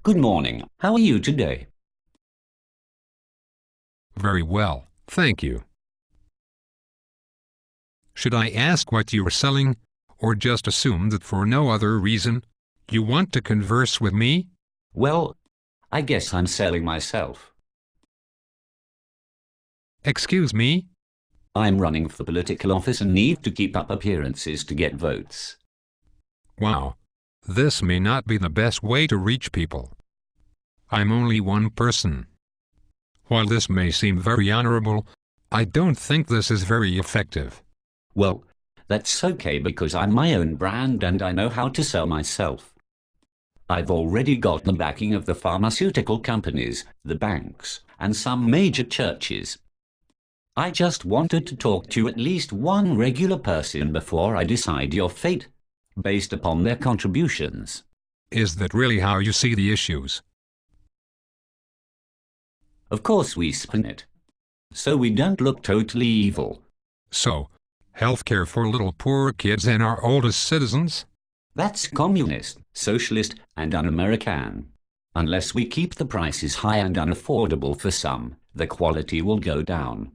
Good morning. How are you today? Very well, thank you. Should I ask what you are selling, or just assume that for no other reason you want to converse with me? Well, I guess I'm selling myself. Excuse me? I'm running for political office and need to keep up appearances to get votes. Wow. This may not be the best way to reach people. I'm only one person. While this may seem very honorable, I don't think this is very effective. Well, that's okay because I'm my own brand and I know how to sell myself. I've already got the backing of the pharmaceutical companies, the banks, and some major churches. I just wanted to talk to at least one regular person before I decide your fate, based upon their contributions. Is that really how you see the issues? Of course we spin it, so we don't look totally evil. So, healthcare for little poor kids and our oldest citizens? That's communist, socialist, and un-American. Unless we keep the prices high and unaffordable for some, the quality will go down.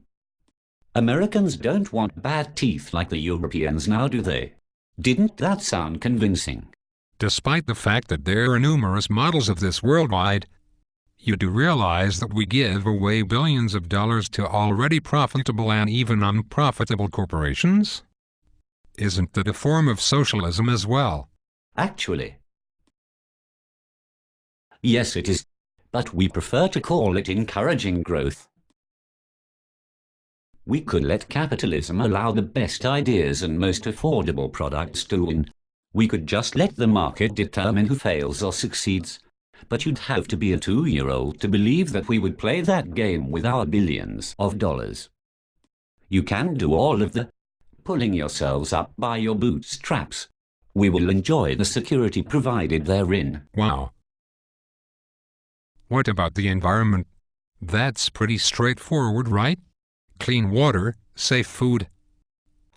Americans don't want bad teeth like the Europeans now, do they? Didn't that sound convincing? Despite the fact that there are numerous models of this worldwide, you do realize that we give away billions of dollars to already profitable and even unprofitable corporations? Isn't that a form of socialism as well? Actually, yes, it is, but we prefer to call it encouraging growth. We could let capitalism allow the best ideas and most affordable products to win. We could just let the market determine who fails or succeeds. But you'd have to be a 2-year-old to believe that we would play that game with our billions of dollars. You can do all of the pulling yourselves up by your bootstraps. We will enjoy the security provided therein. Wow. What about the environment? That's pretty straightforward, right? Clean water, safe food.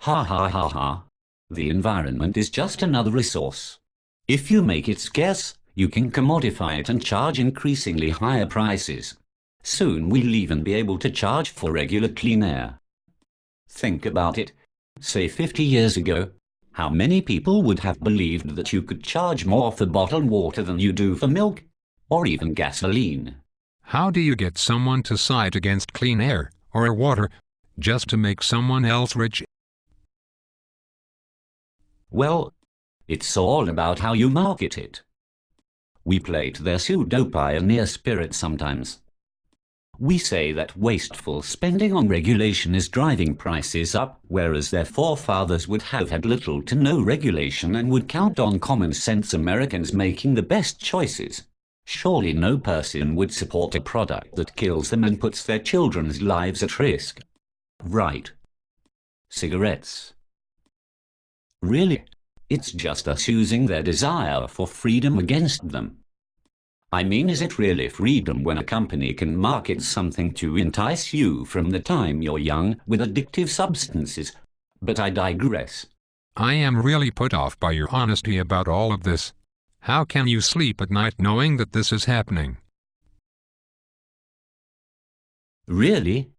Ha ha ha ha. The environment is just another resource. If you make it scarce, you can commodify it and charge increasingly higher prices. Soon we'll even be able to charge for regular clean air. Think about it. Say 50 years ago, how many people would have believed that you could charge more for bottled water than you do for milk, or even gasoline? How do you get someone to side against clean air or water just to make someone else rich? Well, it's all about how you market it. We play to their pseudo-pioneer spirit sometimes. We say that wasteful spending on regulation is driving prices up, whereas their forefathers would have had little to no regulation and would count on common sense Americans making the best choices. Surely no person would support a product that kills them and puts their children's lives at risk. Right. Cigarettes. Really? It's just us using their desire for freedom against them. I mean, is it really freedom when a company can market something to entice you from the time you're young with addictive substances? But I digress. I am really put off by your honesty about all of this. How can you sleep at night knowing that this is happening? Really?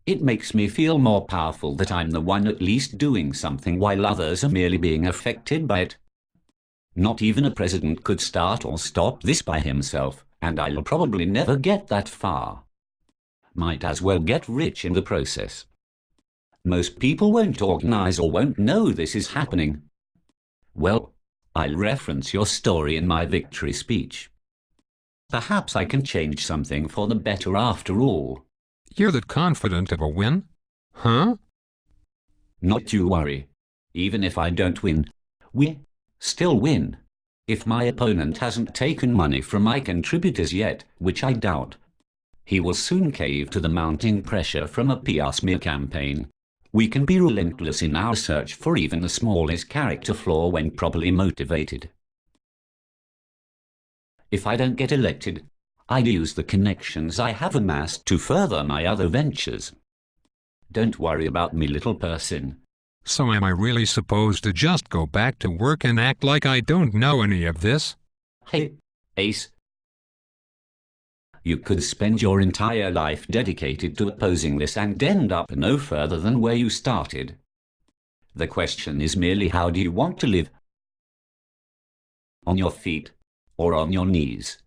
It makes me feel more powerful that I'm the one at least doing something while others are merely being affected by it. Not even a president could start or stop this by himself, and I'll probably never get that far. Might as well get rich in the process. Most people won't organize or won't know this is happening. Well, I'll reference your story in my victory speech. Perhaps I can change something for the better after all. You're that confident of a win? Huh? Not you worry. Even if I don't win, we still win. If my opponent hasn't taken money from my contributors yet, which I doubt, he will soon cave to the mounting pressure from a PR smear campaign. We can be relentless in our search for even the smallest character flaw when properly motivated. If I don't get elected, I'd use the connections I have amassed to further my other ventures. Don't worry about me, little person. So am I really supposed to just go back to work and act like I don't know any of this? Hey, Ace. You could spend your entire life dedicated to opposing this and end up no further than where you started. The question is merely, how do you want to live? On your feet or on your knees?